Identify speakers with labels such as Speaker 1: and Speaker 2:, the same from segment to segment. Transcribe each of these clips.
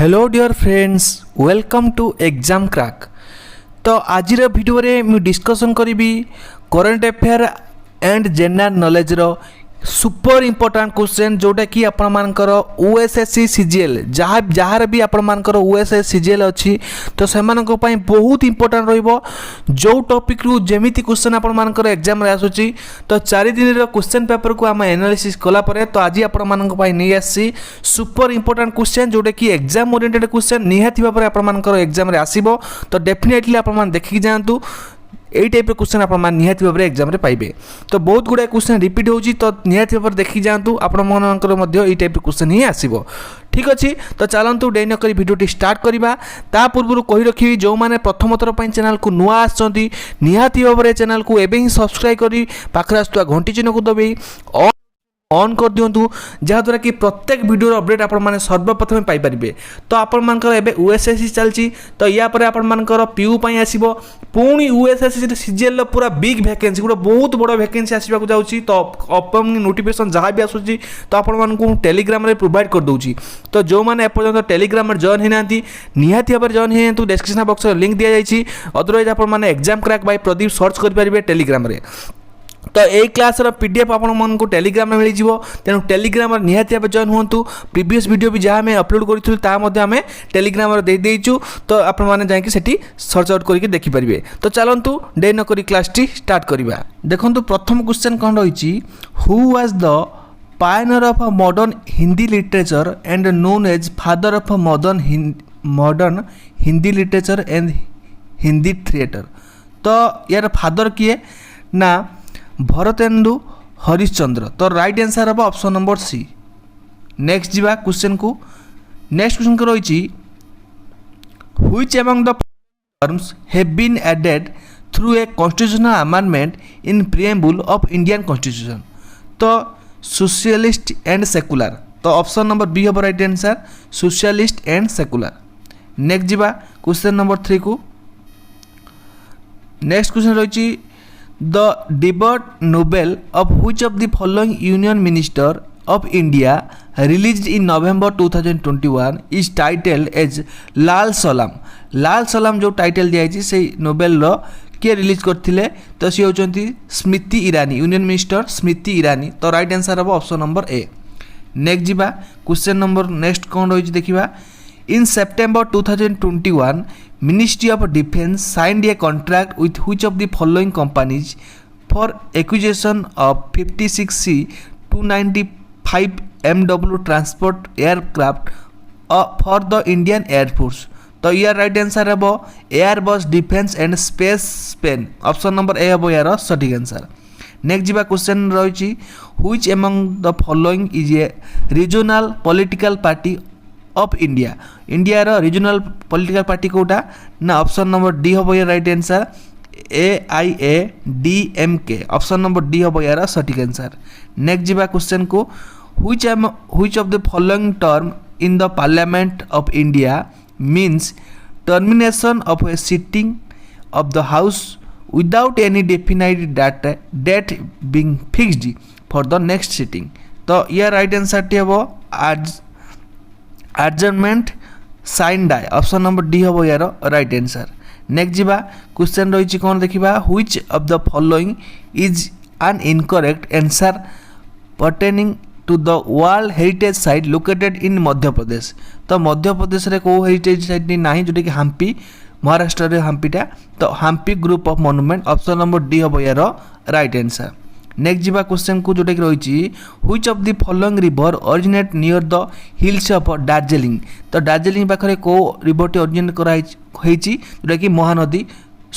Speaker 1: Hello dear friends, welcome to exam crack. तो आज video रे मु डिस्कशन करी current affair and general knowledge रो सुपर इंपोर्टेंट क्वेश्चन जोटा कि आपण मानकर ओएसएससी सीजीएल जहाँ भी आपण मानकर ओएसएससी सीजीएल अच्छी तो से बहुत इंपोर्टेंट रहिबो। जो टॉपिक रु जेमिति क्वेश्चन आपण मानकर एग्जाम रे आसुची तो 4 दिन रो क्वेश्चन पेपर को आम एनालिसिस कला परे तो आज आपण मानक पई नै आसी सुपर इंपोर्टेंट क्वेश्चन जोटा कि एग्जाम ओरिएंटेड क्वेश्चन निहाती भाबरे आपण मानकर एग्जाम रे आसीबो। तो डेफिनेटली आपण मान देखि जांतु यही टाइप क्वेश्चन आप निहाती भाव में एग्जाम पाइबे। तो बहुत गुड़ाए क्वेश्चन रिपीट होची तो निहाती भाव देखी जातु आपण यही टाइप क्वेश्चन ही आसीबो। ठीक अच्छे तो चलतु डे नक भिडियो स्टार्ट करवा। ता पूर्व कही रखी जो मैंने प्रथम थर पर चैनल को नुआ आसछंती निहाती भाव में चैनल को एबे ही सब्सक्राइब करी पाखरे आसुवा घंटी चिन्ह को दबे ऑन कर दिंतु जहाँद्वारा कि प्रत्येक वीडियो अपडेट आपण मैंने सर्वप्रथम पाइपर। तो आपण मानकर एबे ओएसएससी चलची तो या पर आपण मानकर पीयू पई आसीबो पुणी ओएसएससी सीजीएल पूरा बिग वैकेंसी गोटे बहुत बड़ वैकेंसी आसवाक जाउची। तो अपकमिंग नोटिफिकेशन जहाँ भी आसुची तो आपण मानकु टेलीग्राम रे प्रोवाइड कर दउची। तो जो मैंने एपर्यंत टेलीग्राम रे जॉइन होनांती निहाती भाव जॉइन होयंतु डिस्क्रिप्शन बॉक्स रे लिंक दिया जायछि। अदरवाइज आपण माने exam crack by Pradeep search कर परिबे टेलीग्राम रे। तो यही क्लास पीडीएफ आपण टेलीग्राम में मिल जाव तेणु टेलीग्राम निहाती भाव जॉइन हूँ। प्रीवियस वीडियो भी जहाँ अपलोड करें टेलीग्राम दे देचु तो आपण मैंने जाकि सर्च आउट करके देखिपारे। तो चलतु डे नक क्लास टी स्टार्ट करवा। देखो प्रथम क्वेश्चन कौन रही who was the pioneer of modern Hindi literature and known as father of modern Hindi literature and Hindi theatre. तो यार फादर किए ना भरतेन्दु हरिश्चंद्र। तो राइट आंसर हम ऑप्शन नंबर सी। नेक्स्ट जीवा क्वेश्चन को। नेक्स्ट क्वेश्चन को रही which among the terms have been added through a constitutional amendment in preamble of Indian constitution. तो सोशलिस्ट एंड सेकुलर। तो ऑप्शन नंबर बी हम right answer socialist and secular. Next जीवा question number 3 को। Next question रही The debut Nobel of which of the following Union Minister of India released in November 2021 is titled as लाल सलाम। लाल सलाम जो title दिया से Nobel रो किए रिलीज करथिले तो सी होचंती स्मृति ईरानी यूनियन मिनिस्टर स्मृति ईरानी। तो राइट आंसर हम ऑप्शन नंबर ए। नेक्स्ट जीवा क्वेश्चन नंबर नेक्स्ट कौन रही देखिबा। In September 2021, Ministry of Defence signed a contract with which of the following companies for acquisition of 56C 295 MW transport aircraft for the Indian Air Force। तो यार right answer है Airbus defence and space Spain. Option number A हम यार सठिक answer. Next जीवा question रही which among the following is a regional political party of India. India रो regional political party कोटा ना ऑप्शन नंबर डी हम यार right answer AIADMK। Option number D हम यार सठिक आंसर। नेक्स्ट जीवा क्वेश्चन को which of the following term in the parliament of India means termination of a sitting of the house without any definite date being fixed for the next sitting. तो यार right answer टी हम adjournment sine die. Option number D हम यार right answer. Next जीवा question रही कौन देखा which of the following is an incorrect answer pertaining to the world heritage site located in Madhya Pradesh. तो मध्य प्रदेश रे को हेरिटेज साइट ना जोटा कि हम्पी महाराष्ट्र रे हम्पीटा। तो Hampi group of monument. Option number D हम यार राइट आंसर। नेक्स्ट जीवा क्वेश्चन को जोटा कि रही which of the following river originate near the hills of Darjeeling. तो दार्जिलिंग पाखे को रिवर टी ओरिजिनेट कराई जोटा कि Mahanadi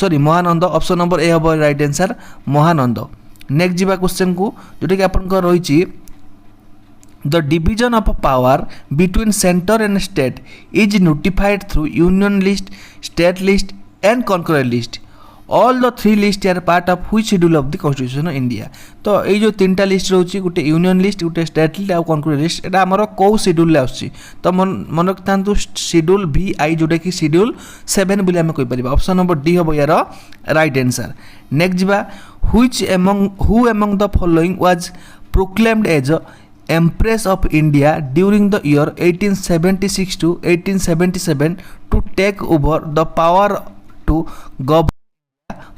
Speaker 1: Mahananda. Option number A हम राइट आंसर महानंद। नेक्स्ट जीवा क्वेश्चन को जोटा कि आपन रही the division of power between centre and state is notified through union list state list and concurrent list. All the 3 list are part of which schedule of the constitution of India. तो ये जो 3टा list रोची गोटे union list गोटे state list और concurrent list एटा हमर को शेड्यूल आछि। तो मन रखतांतु शेड्यूल VI जोटा कि शेड्यूल 7 बोली हम कहि परिबा। ऑप्शन नंबर डी हम यार राइट आंसर। नेक्स्ट जीवा who among the following was proclaimed as Empress of India during the year 1876 to 1877 to take over the power to govern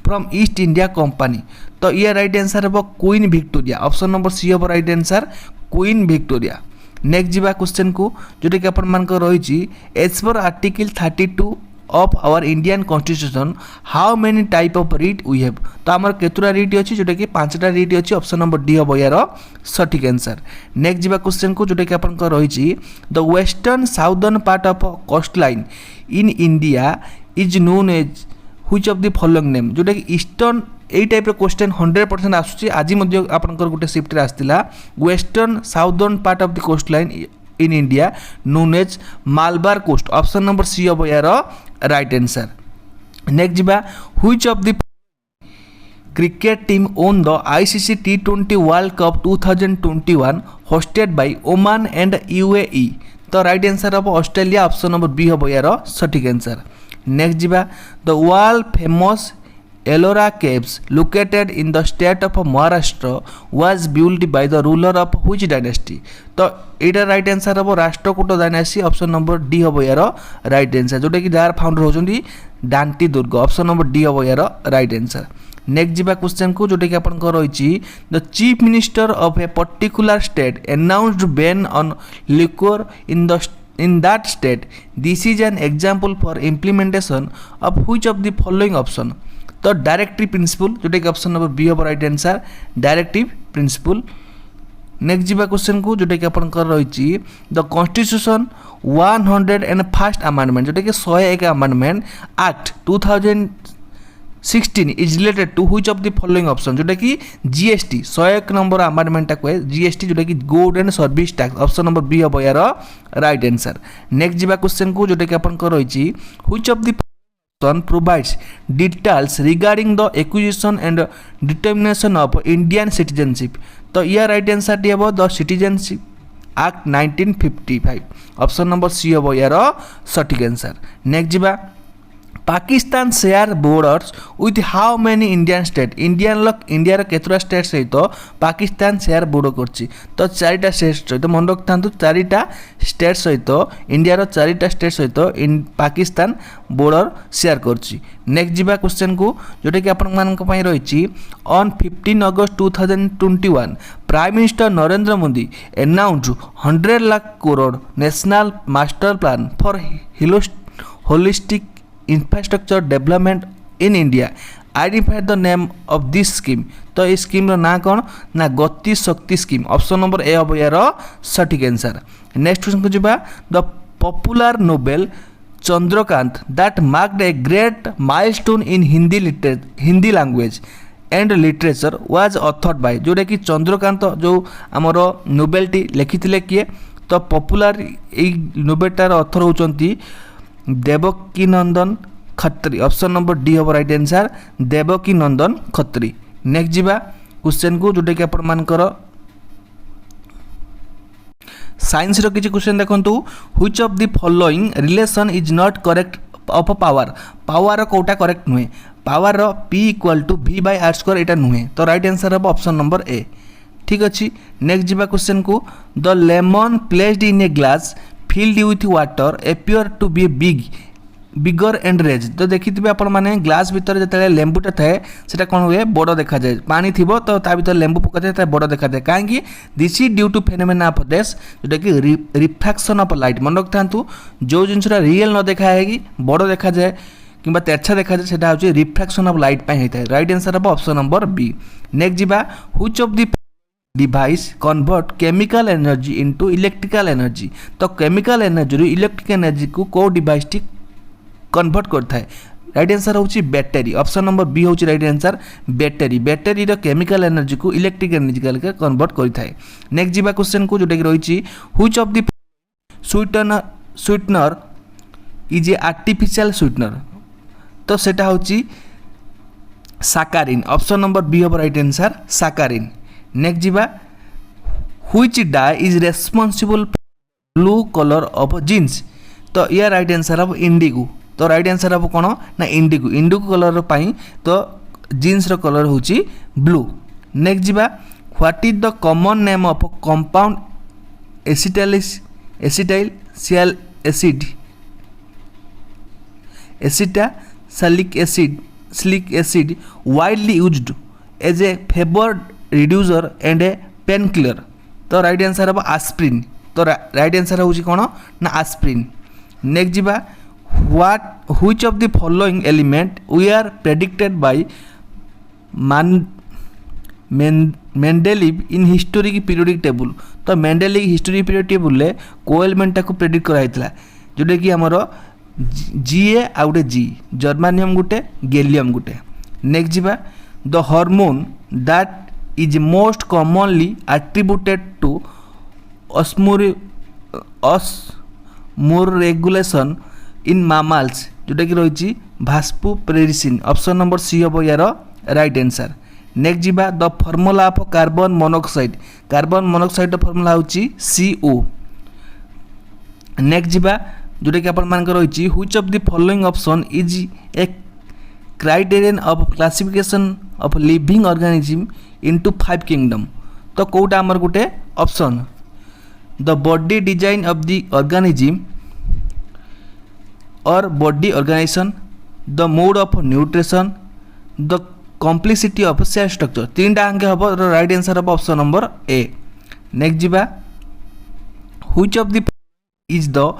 Speaker 1: from East India Company. तो ये right answer हम Queen Victoria option number C हम right answer Queen Victoria. Next जीवा question को जोटा कि आपण मान रही as per article 32 of our Indian constitution how many type of right we have. तो आमर केतुरा रीट अच्छी जोटा कि 5टा रीट अच्छी ऑप्शन नंबर डी हम यार सठिक आंसर। नेक्स्ट जीवा क्वेश्चन को जोटा कि आपण रही the western southern part of coast line in India is known as which of the following name. जोटा कि ईस्टर्न এই টাইপ क्वेश्चन 100% आसुची आज आपनकर गोटे शिफ्ट आसला western southern part of the coast line in India known as Malabar coast option number C हम यार राइट आंसर। नेक्स्ट जीवा which of the cricket team won the ICC T20 world cup 2021 hosted by Oman and UAE. तो right answer हम Australia option number B हम यार सठिक answer. Next जीवा the world famous Ellora caves located in the state of Maharashtra was built by the ruler of which dynasty। तो एटा right answer हम Rashtrakuta dynasty option number D हम यार right answer जोटा कि जार फाउंडर होचंदी डांटी दुर्ग option number D हम यार right answer. Next जीवा क्वेश्चन को जोटा कि आपन रही the chief minister of a particular state announced ban on liquor in that state this is an example for implementation of which of the following option। तो directive principle जोटा कि option number B हम right answer directive principle. Next जीवा question को जोटा कि आपन रही द कॉन्स्टिट्यूशन 101st अमेंडमेंट जोटा कि 101 amendment act 2016 is related to which of the following option. जोटा कि जीएसटी 101 नंबर अमेंडमेंट कहे जीएसटी जोटा कि good and service tax option number B हम यार राइट आंसर। नेक्स्ट जीवा क्वेश्चन को जोटा कि आपन रही which of the provides details regarding the acquisition and determination of Indian citizenship। तो यह राइट आंसर टी हम the citizenship act 1955 option number C हम यार सठिक आंसर। नेक्स्ट जीवा Pakistan share borders with how many Indian state India केतुरा state सहित पाकिस्तान शेयर बॉर्डर करछि। तो 4टा स्टेट सहित मन रखता 4टा स्टेट सहित इंडिया 4टा स्टेट सहित पाकिस्तान बॉर्डर शेयर करछि। नेक्स्ट जीवा क्वेश्चन को जोटा कि आपण मानक पई रही on 15 August 2021 prime minister Narendra Modi announced 100 lakh crore national master plan for holistic infrastructure development in India identify the name of this scheme. तो ये स्कीम ना कौन ना गति शक्ति स्कीम ऑप्शन नंबर ए हम यार सठिक आंसर। नेक्स्ट क्वेश्चन को जीवा the popular novel Chandrakant that marked a great milestone in Hindi language and literature was authored bye. जोटा कि चंद्रकांत जो आमर नोवेलटी लिखिथिले किए तो पॉपुलर ए नोवेलटार ऑथर होचंती देवकी नंदन खत्री ऑप्शन नंबर डी हम राइट आंसर देवकी नंदन खत्री। नेक्स्ट जीवा क्वेश्चन को जोटा कि आपण मानकर साइंस रो किछि क्वेश्चन देखंतु which of the following relation is not correct of power. Power कोटा करेक्ट नुहे पावर रो P = V/r² एटा नुहे। तो राइट आंसर हम ऑप्शन नंबर ए ठीक अच्छी। नेक्स्ट जीवा क्वेश्चन को the lemon placed in a glass filled with water appear to be bigger and red। तो देखिथिबे आपण माने ग्लास भीतर जते लेंबुटा थाए सेटा कोन हुए बड़ देखा जाए पानी थिबो तो ता भीतर लेंबु पकाते ता बड़ देखा जाए काहेकि this is due to phenomena of this जोटा कि रिफ्रैक्शन ऑफ लाइट मन रखथांतु जो जिनसरा रियल न देखा है कि बड़ देखा जाए किंबा तेरछा देखा जाए सेटा होची रिफ्रैक्शन ऑफ लाइट पय हेता है राइट आंसर अब ऑप्शन नंबर बी। नेक्स्ट जीवा which of the device convert chemical energy into electrical energy. तो केमिकल एनर्जी रू इलेक्ट्रिक एनर्जी को को डिवाइस टी कन्वर्ट करता है राइट आंसर होची बैटरी ऑप्शन नंबर बी होची राइट आंसर बैटरी रो केमिकल एनर्जी को इलेक्ट्रिक एनर्जी के कन्वर्ट करता है। नेक्स्ट जीवा क्वेश्चन को जोटा कि रही which of the sweetener is a artificial sweetener. तो सेटा होची साकारिन ऑप्शन नंबर बी हम राइट आंसर साकारिन। नेक्स्ट जीवा which dye is responsible blue colour of jeans. तो यह राइट आंसर हम इंडिगो। तो राइट आंसर हम कौन ना इंडिगो कलर पाई तो जीन्स कलर होची ब्लू। नेक्स्ट जीवा what is the common name of compound acetyl acid acetic acid widely used as a fever reducer and a painkiller। तो राइट आंसर हम आस्प्रिन। तो राइट आंसर होची कोन ना आस्प्रिन। नेक्स्ट जीवा which of the following element we are predicted by Mendeleev in historic periodic table. तो Mendeleev historic periodic table ले को एलिमेंट को प्रेडिक्ट कराइतला जोटा कि हमर जीए आ गोटे जी जर्मानियम गोटे गैलियम गोटे। नेक्स्ट जीवा the hormone that is most commonly attributed to osmoregulation in mammals जोटा कि रही भास्पोप्रेसिन। ऑप्शन नंबर सी हम यार राइट आंसर। नेक्स्ट जीवा the formula of carbon monoxide. Carbon monoxide formula होची CO। नेक्स्ट जीवा जोटा कि आपण मान रही which of the following option is a criterion of classification of living organism into 5 kingdom. तो कोटा आमर गोटे option the body design of the organism और body organisation, the mode of nutrition, the complexity of cell structure. तीन टा अंक हम right answer हम option number A. Next जीवा which of the is the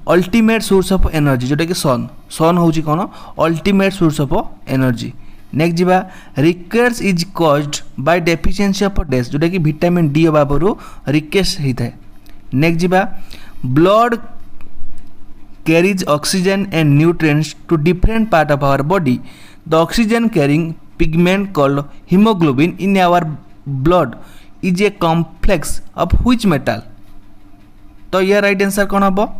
Speaker 1: ultimate source of energy जोटा कि sun. Sun हूँ कौन ultimate source of energy. Next जीवा rickets is caused by deficiency of dash जोटा कि विटामिन डी अभाव रिकेट्स होता है। नेक्स्ट जीवा blood carries oxygen and nutrients to different part of our body. The oxygen carrying pigment called haemoglobin in our blood is a complex of which metal. तो यार right answer कौन हम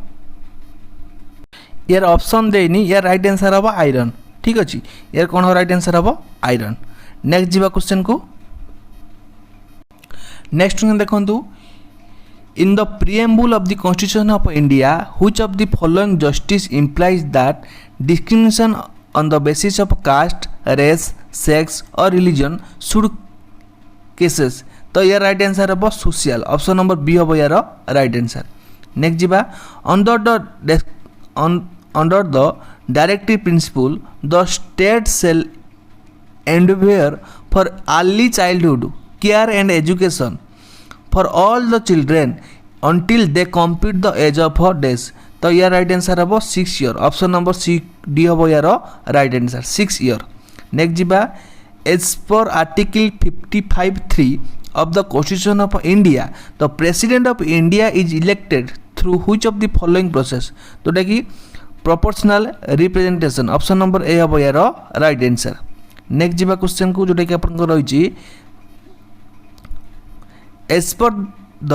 Speaker 1: यार option देनी यार राइट आंसर हम iron. ठीक अच्छे यार कौन राइट आंसर हम आयरन। नेक्स्ट जीवा क्वेश्चन को नेक्स्ट देखो in the preamble of the constitution of India which of the following justice implies that discrimination on the basis of caste race sex or religion should ceases. तो यार right answer हम social. Option number B हम यार right answer. Next जीवा under the directive principle the state shall endeavor for early childhood care and education for all the children until they complete the age of 4 days। तो यार right answer हम 6 year. Option number C D हम यार right answer 6 year. Next जीवा as per article 55(3) of the Constitution of India the President of India is elected through which of the following process। जोटा कि proportional representation. Option number A हम यार right answer. Next जीवा question को जोटा कि आपन रही as per the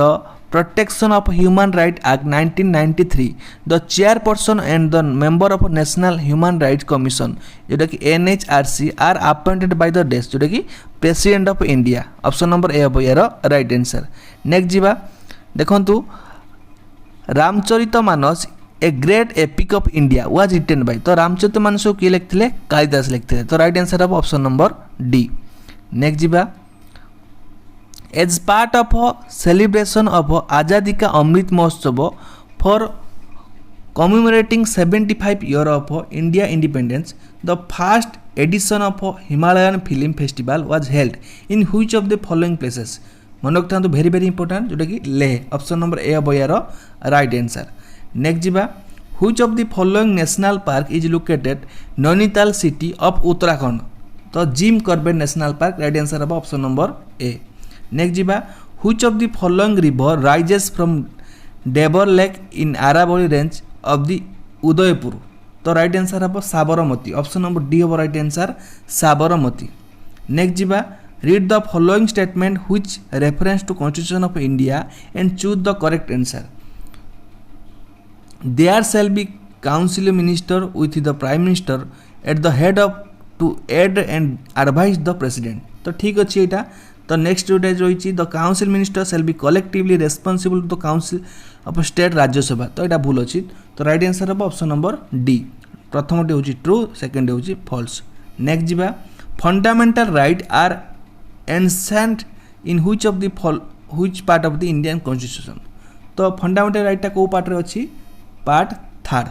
Speaker 1: protection of human right act 1993 the chairperson and the member of national human rights commission जोटा कि NHRC are appointed by the desk जोटा कि president of India. Option number A हम यार राइट आंसर। नेक्स्ट जीवा देखंतु Ramcharitmanas a great epic of India was written by. तो रामचरितमानस को किए लिखते कालिदास लिखते। तो राइट आंसर हम ऑप्शन नंबर डी। नेक्स्ट जीवा as part of celebration of Azadi ka Amrit Mahotsav for commemorating 75 year of India independence the first edition of Himalayan film festival was held in which of the following places. मन रखता very very important जोटा कि Leh. Option number A हम यार right answer. Next जीवा which of the following national park is located Nainital city of Uttarakhand. तो Jim Corbett national park right answer हम option number A. Next जीवा which of the following river rises from Dhebar lake in Aravalli range of the Udaipur. तो right answer हम Sabarmati. Option number D हम right answer Sabarmati. Next जीवा read the following statement which reference to constitution of India and choose the correct answer. There shall be council minister with the prime minister at the head of to aid and advise the president। तो ठीक अच्छे यहाँ। तो next जोटा रही the council minister shall be collectively responsible to the council of state Rajya Sabha. तो यहाँ भूल अच्छी। तो राइट आंसर हम ऑप्शन नंबर डी। प्रथमटी हूँ ट्रू सेकेंड हूँ फॉल्स। नेक्स्ट जीवा fundamental right are enshrined in which of the which part of the Indian constitution. तो फंडामेंटल राइटा को पार्ट रे अछि पार्ट थर्ड।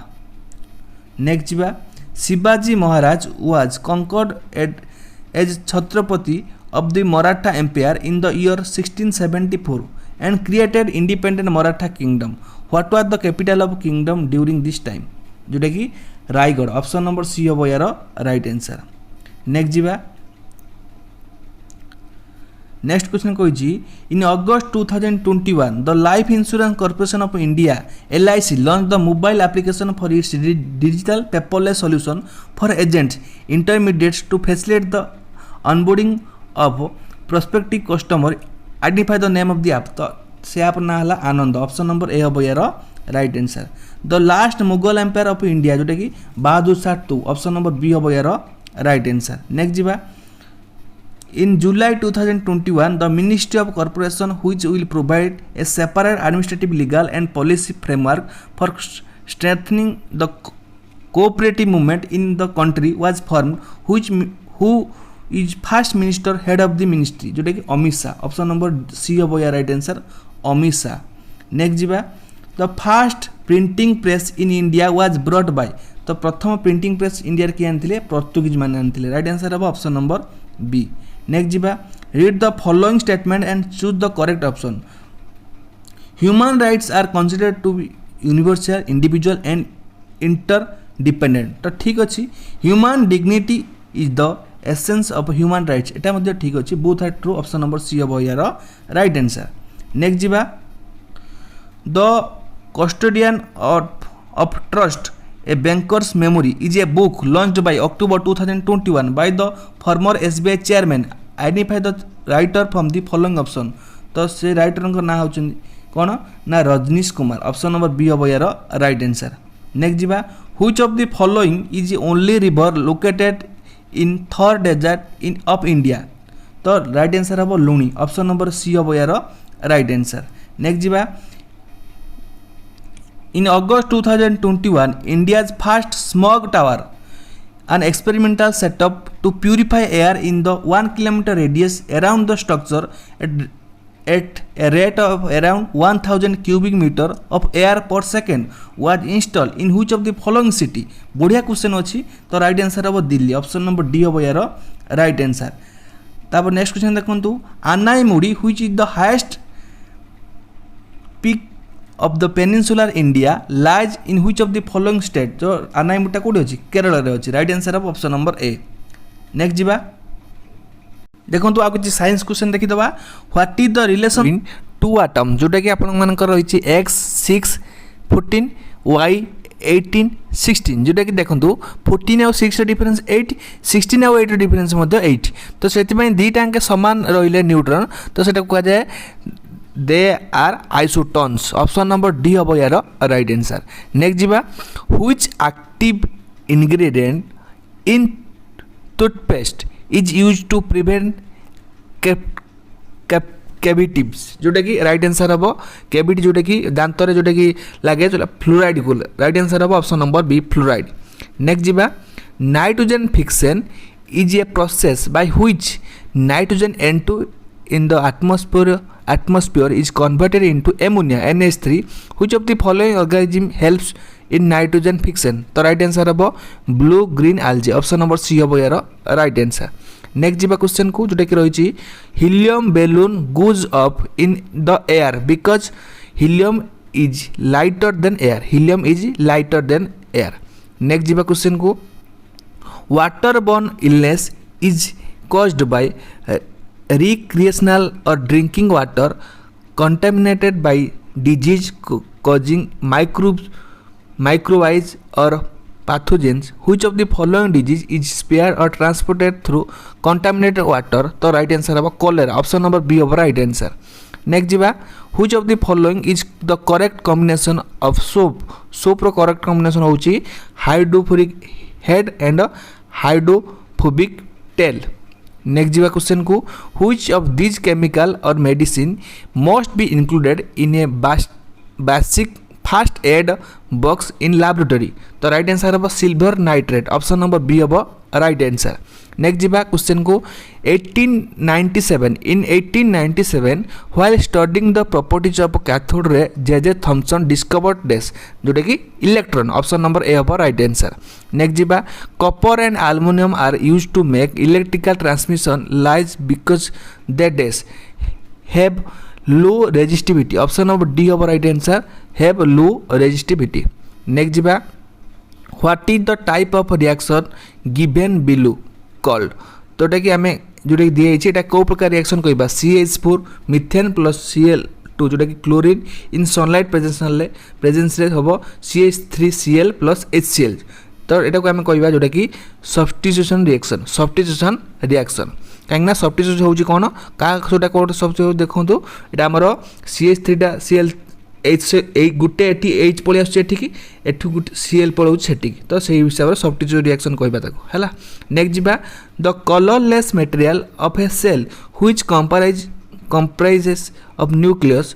Speaker 1: नेक्स्ट जीवा Shivaji Maharaj was conquered as Chhatrapati of the Maratha Empire in the year 1674 and created independent Maratha kingdom. What was the capital of kingdom during this time? जोटा कि Raigarh. Option number C हम यार right answer. Next जीवा next question कही in August 2021 the life insurance corporation of India LIC launch the mobile application for its digital paperless solution for agents intermediates to facilitate the onboarding of prospective customer. Identify the name of the app. तो से app ना हला आनंद। Option number A हम यार right answer. The last Mughal empire of India जोटा कि Bahadur Shah 2। Option number B हम यार राइट आंसर। नेक्स्ट जीवा in July 2021 the ministry of corporation which will provide a separate administrative legal and policy framework for strengthening the cooperative movement in the country was formed which who is first minister head of the ministry जोटा कि Amit Shah. Option number C हम यार right answer Amit Shah. Next जीवा the first printing press in India was brought by. तो प्रथम printing press India किए आनी Portuguese मैंने आनी। राइट आंसर हम ऑप्शन नंबर बी। नेक्स्ट जीवा read the following statement and choose the correct option. Human rights are considered to be universal individual and interdependent. तो ठीक अच्छे human dignity is the essence of human rights एटा मध्य ठीक अच्छे both are true. Option number C हम यार right answer. Next जीवा the custodian of trust a bankers memory is a book launched bye October 2021 by the former SBI chairman. Identify the writer from the following option. तो से writer का ना होचन कौन ना Rajnish Kumar. Option number B हम यार राइट आंसर। नेक्स्ट जीवा which of the following is only river located in Thar desert in of India. तो राइट आंसर हम लुणी। ऑप्शन नंबर सी हम यार राइट आंसर। नेक्स्ट जीवा इन August 2021 India's first smog tower an experimental setup to purify air in the 1 kilometer radius around the structure at a rate of around 1000 cubic meter of air per second was installed in which of the following city? बढ़िया question अच्छी। तो right answer हम Delhi. Option number D हम यार right answer. तापर next question देखंतु Anaimudi which is the highest peak of the peninsular India lies in which of the following state? जो आनाईमुटा कोडी अछि केरल रे अछि। Right answer of option number A. Next जीवा देखंतु आ कुछ साइंस क्वेश्चन देखि दबा। What is the relation in two atom जोटा कि आपन मानकर रहिछि x 6 14 y 18 16 जोटा कि देखंतु 14 और 6 रे डिफरेंस 8 16 और 8 रे डिफरेंस मध्ये 8। तो सेति पय दीटा अंक समान रहिले न्यूट्रॉन तो सेटा को जाय दे are isotones. Option number D हम यार राइट आंसर। नेक्स्ट जीवा which active ingredient in toothpaste is use to prevent cavities जोटा कि राइट आंसर हम कैविटी जोटा कि दांत रे जोटा कि लागे फ्लोराइड को। राइट आंसर हम option number B fluoride. Next जीवा nitrogen fixation is a process by which nitrogen N2 in the atmosphere is converted into ammonia NH3 which of the following organism helps in nitrogen fixation? तो right answer हम blue green algae। Option number C हम यार right answer. Next जीवा question को जोटा कि रही helium balloon goes up in the air because helium is lighter than air. Helium is lighter than air. Next जीवा question को water borne illness is caused by recreational or drinking water contaminated by disease causing microbes or pathogens. Which of the following disease is spared or transported through contaminated water? तो right answer है cholera। ऑप्शन number B of right answer। Next जीवा which of the following is the correct combination of soap? soap रो correct combination होची hydrophobic head and hydrophobic tail। Next जीवा question को which of this chemical or medicine must be included in a basic first aid box in laboratory? तो right answer हम silver nitrate. Option number B हम right answer. Next जीवा question को 1897 in 1897 while studying the properties of cathode ray J Thompson discovered dash जोटा कि electron option number A हम right answer. Next जीवा copper and aluminium are used to make electrical transmission lines because they dash have low resistivity option number D हम right answer have low resistivity. Next जीवा what is the type of reaction given below called तोटा कि आम जोटा दिए कौ प्रकार reaction कहबा CH4 मिथेन प्लस Cl2 जोटा कि क्लोरीन इन सनलाइट प्रेजेंस रे हम CH3Cl प्लस HCl तो यहाँ को आम कहबा जोटा कि सब्स्टिट्यूशन रिएक्शन कहीं सब्स्टिट्यूशन होची कौन क्या कौन सब देखो यहाँ आमर CH3 Cl गोटे एच पलि आठू गोटे Cl पलाऊ से तो से हिसाब से सब्स्टिट्यूशन रिएक्शन कहबा है। नेक्स्ट जीवा the colourless material of a cell which comprises of nucleus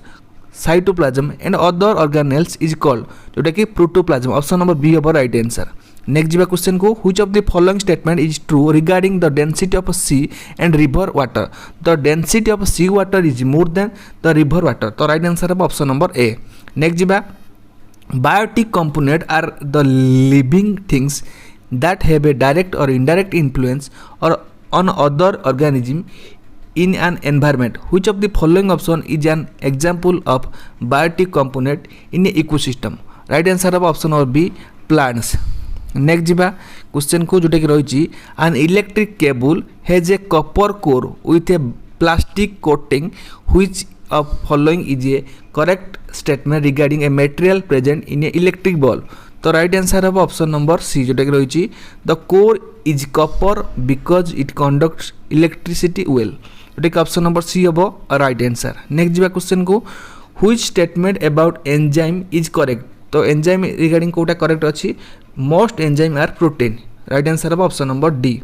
Speaker 1: cytoplasm and other organelles is called जोटा कि प्रोटोप्लाज्म ऑप्शन नंबर बी हम राइट आंसर। नेक्स्ट जीवा क्वेश्चन को which of the following statement is true regarding the density of sea and river water the density of sea water is more than the river water तो right answer है option number A. Next जीवा biotic component are the living things that have a direct or indirect influence or on other organism in an environment which of the following option is an example of biotic component in a ecosystem right answer of option or B plants। Next जीवा question को जोटा कि रही an electric cable has a copper core with a plastic coating which of following is a correct statement regarding a material present in a electric bulb तो right answer है option number C जोटा कि रही the core is copper because it conducts electricity well जोटा कि option number C हम right answer. Next जीवा question को which statement about enzyme is correct तो एंजाइम रिगार्डिंग कोटा करेक्ट अच्छी most enzyme are protein right answer है option number D.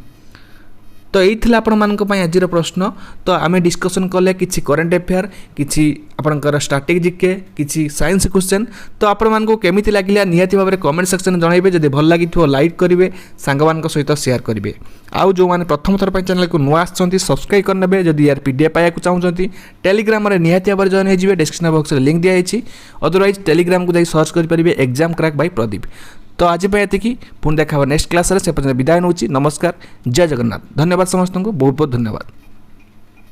Speaker 1: तो यही आपण आज प्रश्न तो आम डिस्कसन कले कि करेन्ट अफेयर कि आपंकर स्टैटिक जीके कि साइंस क्वेश्चन तो आपको केमी लगे निहाती भाव में कमेंट सेक्शन जनइबे जब भल लगी लाइक करेंगे सांग सहित शेयर करेंगे आउ जो मैंने प्रथम थर पर चैनल को नुआ सब्सक्राइब करने जब यार PDF पाइबा चाहते टेलीग्राम में निहाती भाव जॉइन हो डिस्क्रिप्शन बॉक्स में लिंक दिखाई अदरवाइज टेलीग्राम को जाकर सर्च करेंगे एग्जाम क्रैक बाय प्रदीप। तो आज ये पुणी देखा नेक्स्ट क्लास से विदाय नौची नमस्कार जय जगन्नाथ धन्यवाद समस्त को बहुत बहुत धन्यवाद।